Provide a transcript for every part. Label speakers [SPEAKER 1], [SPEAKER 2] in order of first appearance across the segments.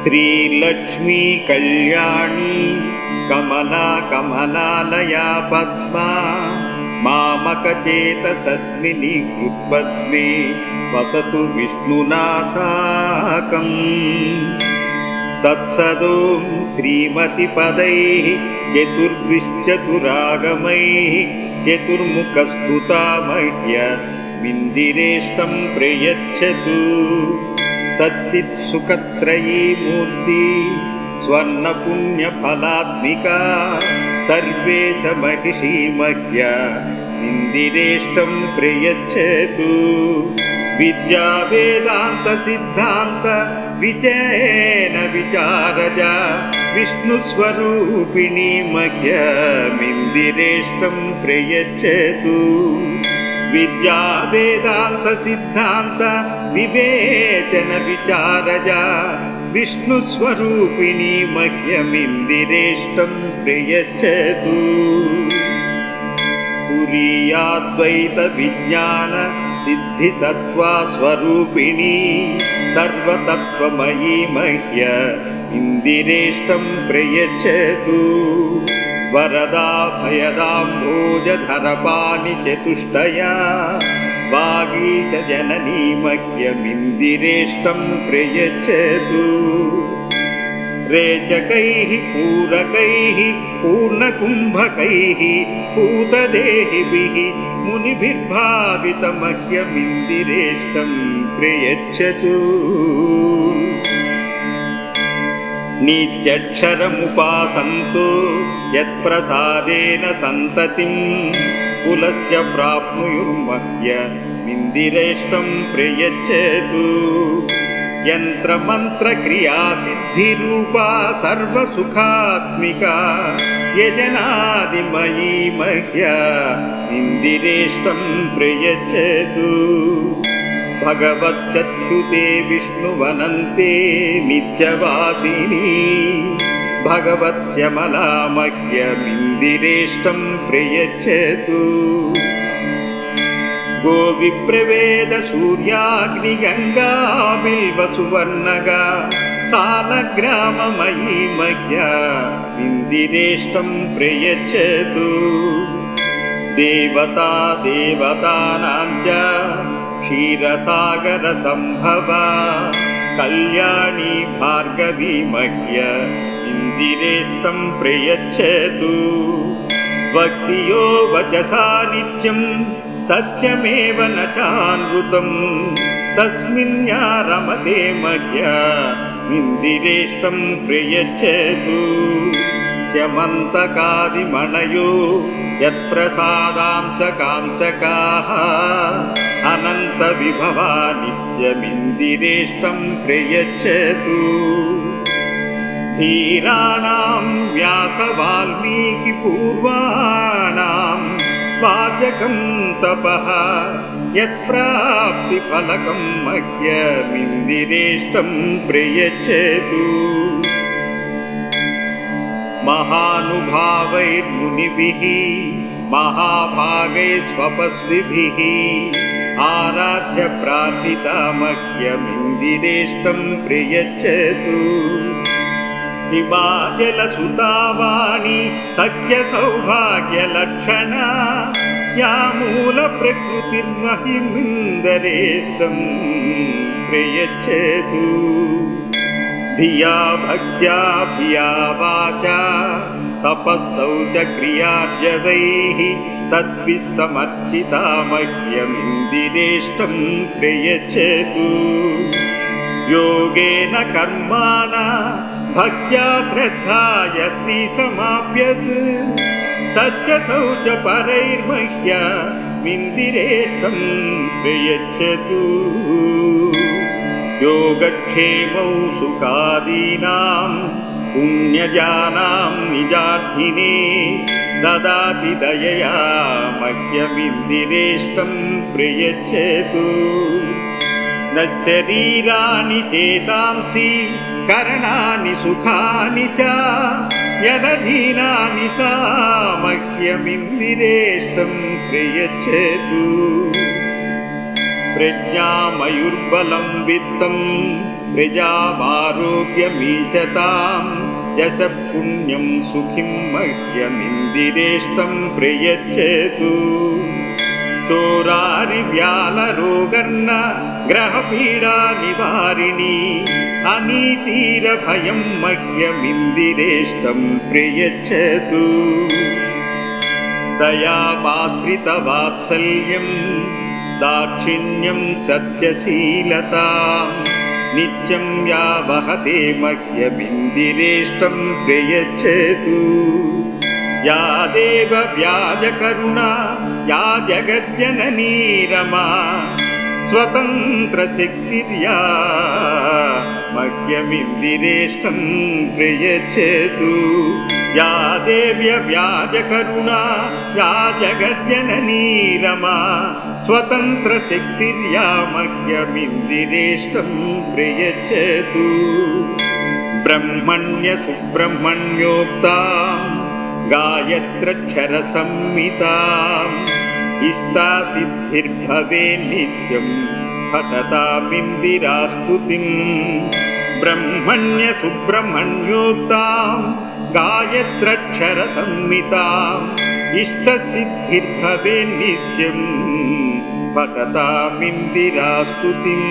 [SPEAKER 1] श्रीलक्ष्मी कल्याणी कमला कमलालया पद्मा मामकचेतसस्मिनि हृत्पद्मे वसतु विष्णुना साकम्। तत्सदों श्रीमतिपदैः चतुर्भिश्चतुरागमैः चतुर्मुखस्तुता मह्यमिन्दिरेष्टं प्रयच्छतु। सच्चित्सुखत्रयी मूर्ति स्वर्णपुण्यफलात्मिका सर्वेश महिषी मह्यमिन्दिरेष्टं प्रयच्छतु। विद्या वेदान्त सिद्धान्त विजयेन विचारजा विष्णुस्वरूपिणी मह्यमिन्दिरेष्टं प्रयच्छतु। विद्या वेदान्त सिद्धान्त विवेचन विचारजा विष्णुस्वरूपिणी मह्यमिन्दिरेष्टं प्रयच्छतु। तुरीयाद्वैत विज्ञान सिद्धि सत्त्वा स्वरूपिणी सर्वतत्त्वमयी मह्यमिन्दिरेष्टं प्रयच्छतु। वरदा भयदाम्भोजधरपाणि चतुष्टया वागीश जननी मह्यमिन्दिरेष्टं प्रयच्छतु। रेचकैः पूरकैः पूर्णकुम्भकैः पूतदेहिभिः मुनिभिर्भावितमह्यमिन्दिरेष्टं प्रयच्छतु। नित्यक्षरमुपासन्तो यत्प्रसादेन सन्ततिं कुलस्य प्राप्नुयुर्मह्यमिन्दिरेष्टं प्रयच्छतु। यन्त्रमन्त्रक्रियासिद्धिरूपा सर्वसुखात्मिका यजनादिमयी मह्यमिन्दिरेष्टं प्रयच्छतु। भगवच्चक्षुते विष्णुवनन्ते नित्यवासिनी भगवत्यमला मह्यमिन्दिरेष्टं प्रयच्छतु। गोविप्रवेद सूर्याग्निगङ्गा बिल्वसुवर्णगा सालग्राममयी मह्यमिन्दिरेष्टं प्रयच्छतु। देवता देवतानां च क्षीरसागरसम्भवा कल्याणी भार्गवी मह्यमिन्दिरेष्टं प्रयच्छतु। भक्तियो वचसा नित्यं सत्यमेव न चानृतं तस्मिन् या रमते मह्यमिन्दिरेष्टं प्रयच्छतु। स्यमन्तकादिमणयो यत्प्रसादांशकांशकाः अनन्तविभवा नित्यमिन्दिरेष्टं प्रयच्छतु। धीराणां व्यासवाल्मीकिपूर्वाणां वाचकं तपः यत्प्राप्तिफलकं मह्यमिन्दिरेष्टं प्रयच्छतु। महानुभावैर्मुनिभिः महाभागैस्वपस्विभिः आराध्य प्रार्थिता मह्यमिन्दिरेष्टं प्रयच्छतु। हिमाचलसुतावाणी सख्यसौभाग्यलक्षणा या मूलप्रकृतिर्महिमिन्दिरेष्टं प्रयच्छतु। धिया भक्त्या भिया वाचा तपःशौचक्रियार्जवैः सद्भिः समर्चिता मह्यमिन्दिरेष्टं प्रयच्छतु। योगेन कर्माणा भक्त्या श्रद्धाय श्रीसमाप्यत् सत्यशौचपरैर्मह्यमिन्दिरेष्टं प्रयच्छतु। योगक्षेमौ सुखादीनां पुण्यजानां निजार्थिने ददाति दयया मह्यमिन्दिरेष्टं प्रयच्छतु। न शरीराणि चेतांसि करणानि सुखानि च यदधीनानि सा मह्यमिन्दिरेष्टं प्रयच्छतु। प्रज्ञामयुर्बलं वित्तं ప్రజామారోగ్యమీశతాం యశః పుణ్యం సుఖిం మహ్యమిందిరేష్టం ప్రయచ్చేతు చోరారివ్యాలరోగర్ణ గ్రహపీడా నివారిణి అనీతిరభయం మహ్యమిందిరేష్టం ప్రయచ్చేతు దయాపాత్రితవాత్సల్యం దాక్షిణ్యం సత్యశీలతాం నిత్యం యా వహతే మహ్యమిందిరేష్టం ప్రయచ్చేతు యా దేవ వ్యాజకరుణా యా జగజ్జననీ రమా స్వతంత్రశక్తిర్యా మహ్యమిందిరేష్టం ప్రయచ్చేతు యా దేవ్య వ్యాజకరుణా యా జగజ్జననీ రమా స్వతంత్రశక్తిర్యా మహ్యమిందిరేష్టం ప్రయచ్చేతు బ్రహ్మణ్య సుబ్రహ్మణ్యోక్తాం గాయత్రక్షర సంహితాం ఇష్టాసిద్ధిర్భవే నిత్యం పఠతామిందిరాస్తుతిం బ్రహ్మణ్య సుబ్రహ్మణ్యోక్తాం గాయత్రక్షర సంహితాం ఇష్టసిద్ధిర్భవే నిత్యం పఠతామిందిరాస్తుతిం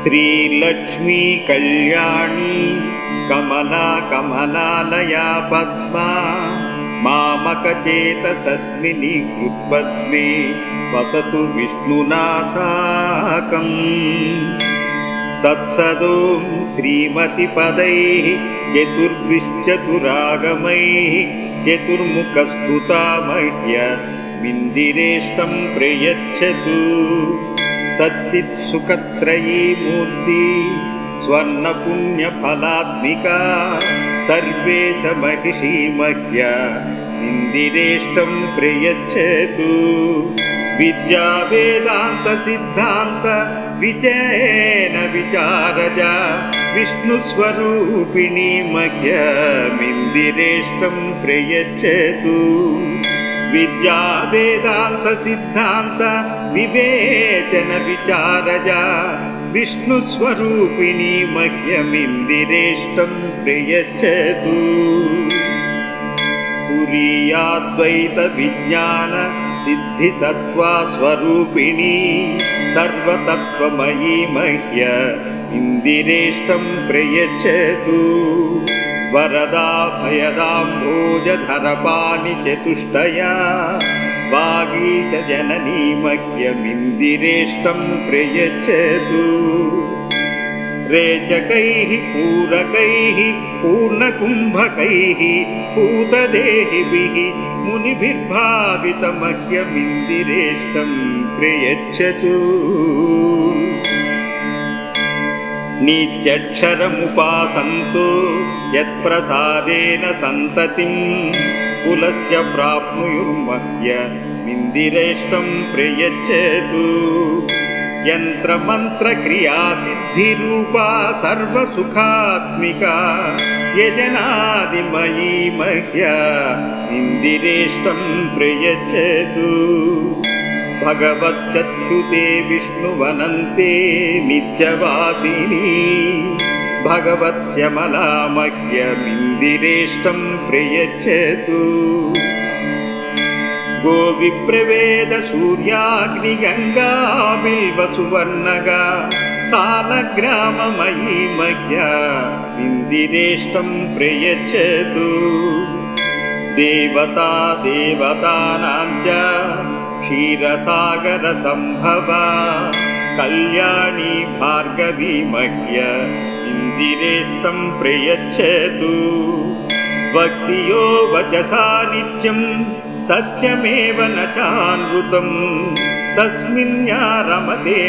[SPEAKER 1] శ్రీలక్ష్మీ కళ్యాణి కమలా కమలాలయా పద్మా మామకచేత సద్మిని హృత్పద్మే వసతు విష్ణునా సాకం తత్సదోం శ్రీమతి పదైః చతుర్భిశ్చతురాగమైః చతుర్ముఖస్తుతా మహ్యమిందిరేష్టం ప్రయచ్చతు సచ్చిత్సుఖత్రయీ మూర్తి స్వర్ణపుణ్యఫలాత్మికా సర్వేశ మహిషీ మహ్యమిందిరేష్టం ప్రయచ్చతు విద్యా వేదాంత సిద్ధాంత విజయేన విచారజ విష్ణుస్వరూపిణీ మహ్యమిందిరేష్టం ప్రయచ్చతు విద్యా వేదాంత సిద్ధాంత వివేచన విచారజ విష్ణుస్వరూపిణీ మహ్యమిందిరేష్టం ప్రయచ్చతు తురీయాద్వైత విజ్ఞాన సిద్ధి సత్వా స్వరూపిణీ సర్వతత్వమయీ మహ్యమిందిరేష్టం ప్రయచ్చతు వరదా భయదాంభోజధరపాణి చతుష్టయా వాగీశ జననీ మహ్యమిందిరేష్టం ప్రయచ్చతు రేచకైః పూరకైః పూర్ణకుంభకైః పూతదేహిభిః మునిభిర్భావితమహ్యమిందిరేష్టం ప్రయచ్చతు నిత్యక్షరముపాసంతో యత్ప్రసాదేన సంతతిం కులస్య ప్రాప్నుయుర్మహ్యమిందిరేష్టం ప్రయచ్చతు యంత్రమంత్రక్రియాసిద్ధిరూపా సర్వసుఖాత్మికా యజనాదిమయీ మహ్యమిందిరేష్టం ప్రయచ్చతు భగవచ్చచ్యుతే విష్ణువనంతే నిత్యవాసిని భగవత్యమలా మహ్యమిందిరేష్టం ప్రయచ్చతు గోవిప్రవేద సూర్యాగ్నిగంగా బిల్వసువర్ణగా సాలగ్రామమయీ మహ్యమిందిరేష్టం ప్రయచ్చతు దేవతా దేవతానాంచ క్షీరసాగర సంభవా కళ్యాణి భార్గవీ మహ్యమిందిరేష్టం ప్రయచ్చతు భక్తియో వచసా నిత్యం సత్యమేవ న చానృతం తస్మిన్యా రమతే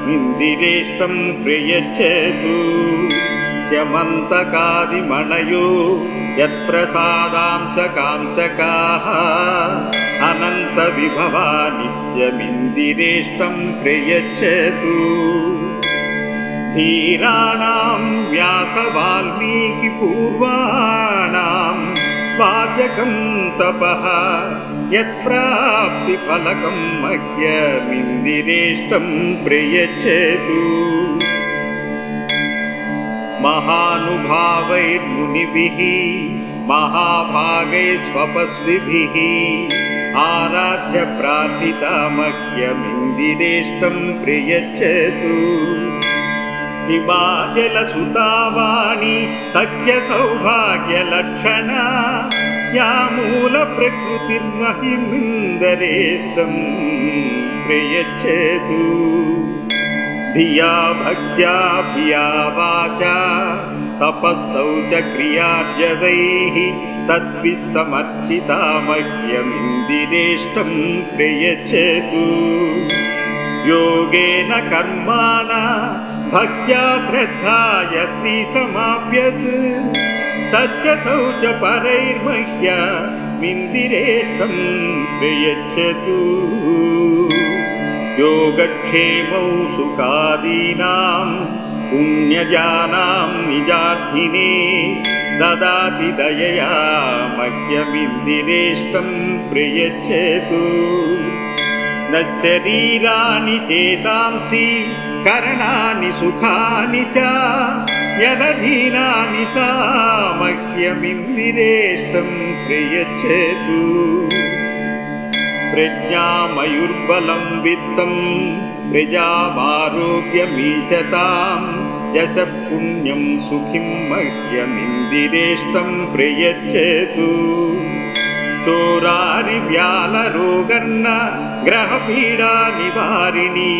[SPEAKER 1] మహ్యమిందిరేష్టం ప్రయచ్చతు శమంతకాదిమణయో యత్ప్రసాదాంశకాంశకాః అనంత విభవా నిత్యమిందిరేష్టం ప్రయచ్చతు ధీరాణాం వ్యాస వాల్మీకి పూర్వాణాం వాచకం తపః యత్ప్రాప్తిఫలకం మహ్యమిందిరేష్టం ప్రయచ్చతు. మహానుభావైర్మునిభిః మహాభాగైస్వపస్విభిః ఆరాధ్య ప్రార్థితా మహ్యమిందిరేష్టం ప్రయచ్చతు. హిమాచలసుతావాణి సఖ్య సౌభాగ్యలక్షణ యా మూల ప్రకృతిర్మహిమిందరేష్టం ప్రయచ్చతు. ధియా భక్త్యా భియా వాచా తపస్సౌచ క్రియార్జవైః సద్భిః సమర్చితా మహ్యమిందిరేష్టం ప్రయచ్చతు. యోగేన కర్మాణా భక్త్యా శ్రద్ధాయ శ్రీసమాప్యత్ సత్య శౌచ పరైర్మహ్యమిందిరేష్టం ప్రయచ్చతు. యోగక్షేమౌ సుఖాదీనాం పుణ్యజానాం నిజార్థినే దదాతి దయయా మహ్యమిందిరేష్టం ప్రయచ్చతు. న శరీరాణి చేతాంసి కరణాని సుఖాని చ యదధీనాని సా మహ్యమిందిరేష్టం ప్రయచ్చతు. ప్రజ్ఞామయుర్బలం విత్తం ప్రజామారోగ్యమీశతాం యశః పుణ్యం సుఖిం మహ్యమిందిరేష్టం ప్రయచ్చతు. చోరారివ్యాలరోగర్ణ గ్రహపీడా నివారిణి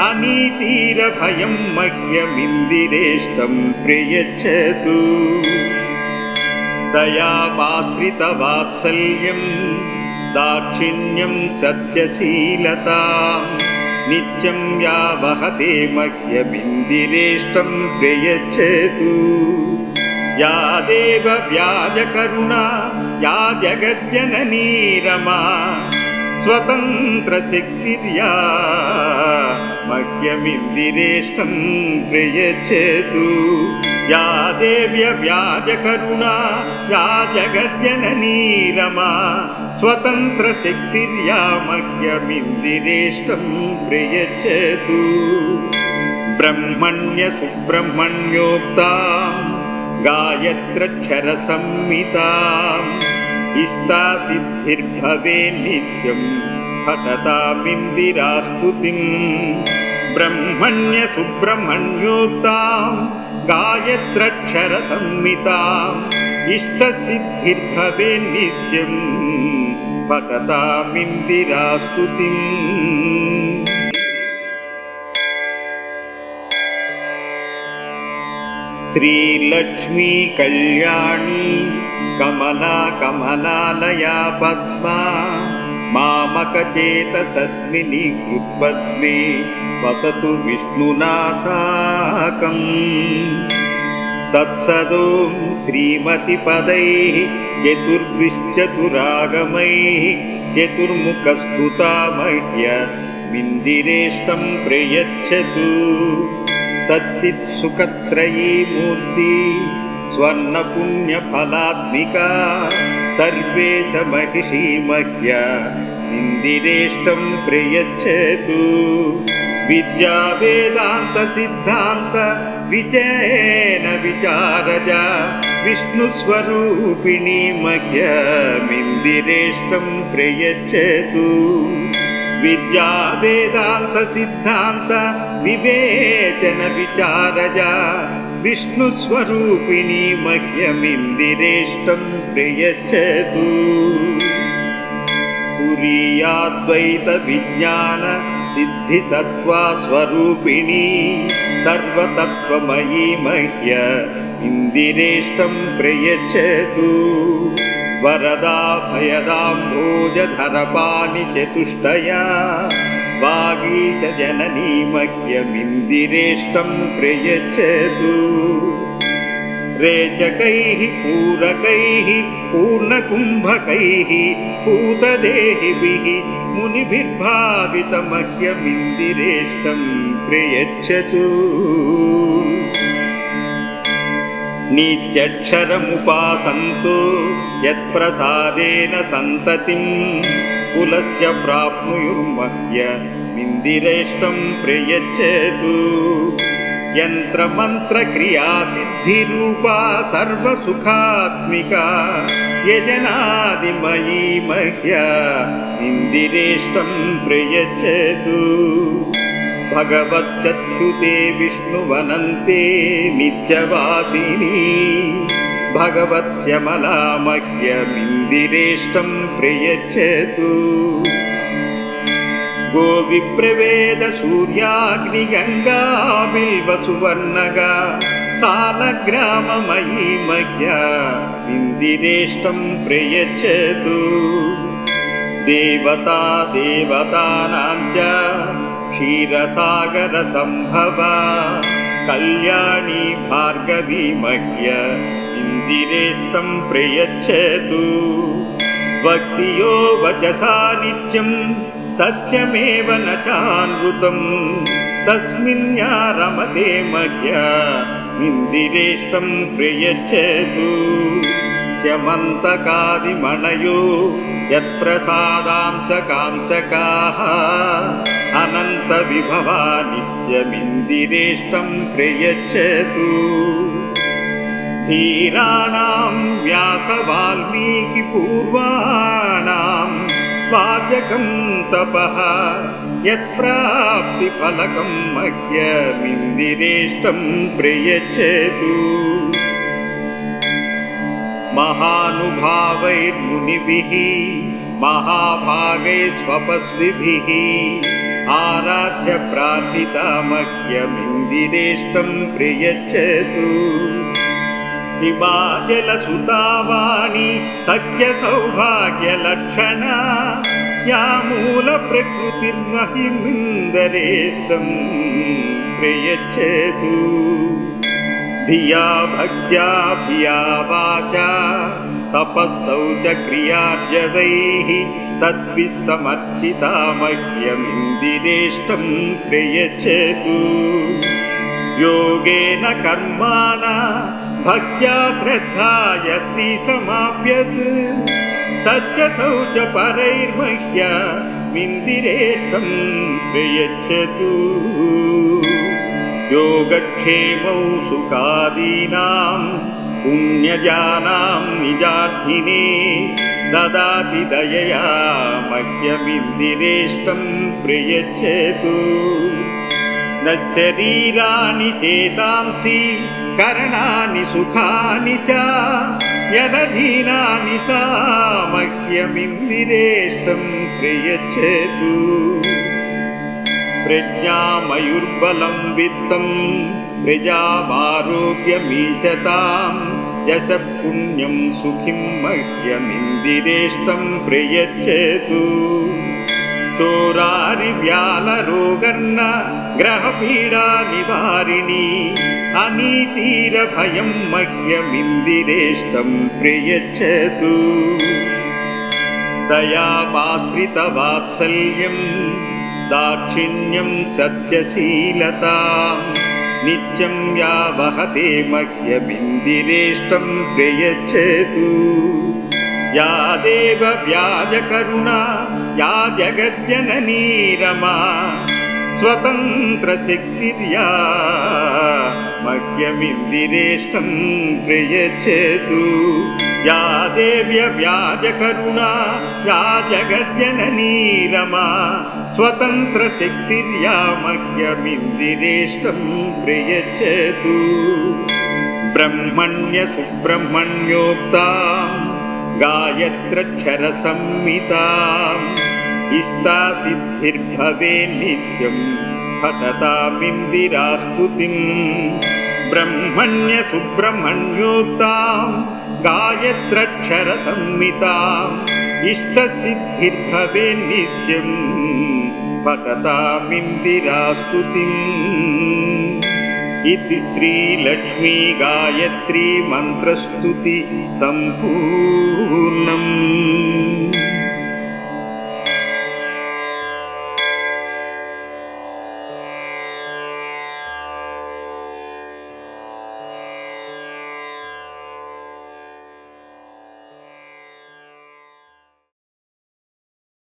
[SPEAKER 1] అనీతిరభయం మహ్యమిందిరేష్టం ప్రయచ్చతు. దయామాశ్రితవాత్సల్యం దాక్షిణ్యం సత్యశీలతాం నిత్యం యా వహతే మహ్యమిందిరేష్టం ప్రయచ్చతు. యా దేవ వ్యాజకరుణా యా జగజ్జననీ రమా స్వతంత్రశక్తిర్యా మహ్యమిందిరేష్టం ప్రయచ్చతు. యా దేవ్య వ్యాజకరుణా యా జగజ్జననీ రమా స్వతంత్రశక్తిర్యా మహ్యమిందిరేష్టం ప్రయచ్చతు. బ్రహ్మణ్య సుబ్రహ్మణ్యోక్తాం గాయత్రక్షర సంహితాం ఇష్టాసిద్ధిర్భవే నిత్యం పఠతామిందిరాస్తుతిం. బ్రహ్మణ్య సుబ్రహ్మణ్యోక్తాం గాయత్రక్షర సంహితాం ఇష్టసిద్ధిర్భవే నిత్యం పఠతామిందిరాస్తుతిం. శ్రీలక్ష్మీ కళ్యాణి కమలా కమలాలయా పద్మా మామకచేతసస్మిని కృత్పద్మే వసతు విష్ణునా సాకం. తత్సదోం శ్రీమతిపదైః చతుర్భిశ్చతురాగమైః చతుర్ముఖస్తుతా మహ్యమిందిరేష్టం ప్రయచ్చతు. సచ్చిత్సుఖత్రయీ మూర్తి స్వర్ణపుణ్యఫలాత్మికా సర్వేశ మహిషీ మహ్యమిందిరేష్టం ప్రయచ్చతు. విద్యా వేదాంత సిద్ధాంత విజయేన విచారజ విష్ణుస్వరూపిణీ మహ్యమిందిరేష్టం ప్రయచ్చతు. విద్యా వేదాంత సిద్ధాంత వివేచన విచారజ విష్ణుస్వరూపిణీ మహ్యమిందిరేష్టం ప్రయచ్చతు. తురీయాద్వైత విజ్ఞాన సిద్ధి సత్వా స్వరూపిణీ సర్వతత్వమయీ మహ్యమిందిరేష్టం ప్రయచ్చతు. వరదా భయదాంభోజధరపాణి చతుష్టయా వాగీశ జననీ మహ్యమిందిరేష్టం ప్రయచ్చతు. రేచకైః పూరకైః పూర్ణకుంభకైః పూతదేహిభిః మునిభిర్భావితమహ్యమిందిరేష్టం ప్రయచ్చతు. నీత్యక్షరముపాసంతో యత్ప్రసాదేన సంతతిం కులస్య ప్రాప్నుయుర్మహ్య మిందిరేష్టం ప్రయచ్చేతు. యంత్రమంత్రక్రియాసిద్ధిరూపా సర్వసుఖాత్మికా యజనాదిమయీ మహ్య మిందిరేష్టం ప్రయచ్చేతు. భగవచ్చచ్యుతే విష్ణువనంతే నిత్యవాసిని భగవత్యమలా మహ్య మిందిరేష్టం ప్రయచ్చేతు. గోవిప్రవేద సూర్యాగ్నిగంగా బిల్వసువర్ణగా సాలగ్రామమయీ మహ్య మిందిరేష్టం ప్రయచ్చేతు. దేవతా దేవతానాంచ క్షీరసాగర సంభవ కళ్యాణి భార్గవీ మహ్య ఇందిరేష్టం ప్రయచ్చేతు. భక్తియో వచసా నిత్యం సత్యమేవ న చానృతం తస్మిన్యా రమతే మహ్య ఇందిరేష్టం ప్రయచ్చేతు. శమంతకాదిమణయో యత్ప్రసాదాంశకాంశకాః అనంత విభవా నిత్యమిందిరేష్టం ప్రయచ్చేతు. ధీరాణాం వ్యాస వాల్మీకి పూర్వాణాం వాచకం తపః యత్ప్రాప్తి ఫలకం మహ్య మిందిరేష్టం ప్రయచ్చేతు. మహానుభావైర్మునిభిః మహాభాగైస్వపస్విభిః ఆరాధ్య ప్రార్థితా మహ్య మిందిరేష్టం ప్రయచ్చేతు. హిమాచలసుతావాణి సఖ్య సౌభాగ్యలక్షణ యా మూల ప్రకృతిర్మహిమిందరేష్టం ప్రయచ్చేతు. ధియా భక్త్యా భియా వాచా తపస్సౌచ క్రియార్జవైః సద్భిః సమర్చితా మహ్య మిందిరేష్టం ప్రయచ్చేతు. యోగేన కర్మాణ భక్త్యా శ్రద్ధాయ శ్రీ సమాప్యత్ సత్య శౌచ పరైర్మహ్య మిందిరేష్టం ప్రయచ్చేతు. యోగక్షేమౌ సుఖాదీనాం పుణ్యజానాం నిజార్థినే దదాతి దయయా మహ్యమిందిరేష్టం ప్రయచ్చేతు. న శరీరాణి చేతాంసి కరణాని సుఖాని చ యదధీనాని సా మహ్యమిందిరేష్టం ప్రయచ్చేతు. ప్రజ్ఞామయుర్బలం విత్తం ప్రజామారోగ్యమీశతాం యశ పుణ్యం సుఖిం మహ్యమిందిరేష్టం ప్రయచ్చేతు. చోరారి వ్యాలరోగర్ణ గ్రహపీడా నివారిణి అనీతీర భయం మహ్యమిందిరేష్టం ప్రయచ్చేతు. దయాపాశ్రిత వాత్సల్యం దాక్షిణ్యం సత్యశీలతాం నిత్యం యా వహతే మహ్యమిందిరేష్టం ప్రయచ్చేతు. యా దేవ వ్యాజకరుణా యా జగజ్జననీ రమా స్వతంత్ర శక్తిర్యా మహ్యమిందిరేష్టం ప్రయచ్చేతు. యా దేవ్య వ్యాజకరుణా యా జగజ్జననీ రమా స్వతంత్ర శక్తిర్యా మహ్యమిందిరేష్టం ప్రయచ్చేతు. బ్రహ్మణ్య సుబ్రహ్మణ్యోక్తాం గాయత్రక్షర సంహితాం ఇష్టాసిద్ధిర్భవే నిత్యం పఠతామిందిరాస్తుతిం. బ్రహ్మణ్య సుబ్రహ్మణ్యోక్తాం గాయత్రక్షర సంహితాం ఇష్టసిద్ధిర్భవే నిత్యం పఠతామిందిరాస్తుతిం. इति श्रीलक्ष्मी गायत्री मंत्रस्तुति संपूर्णम्.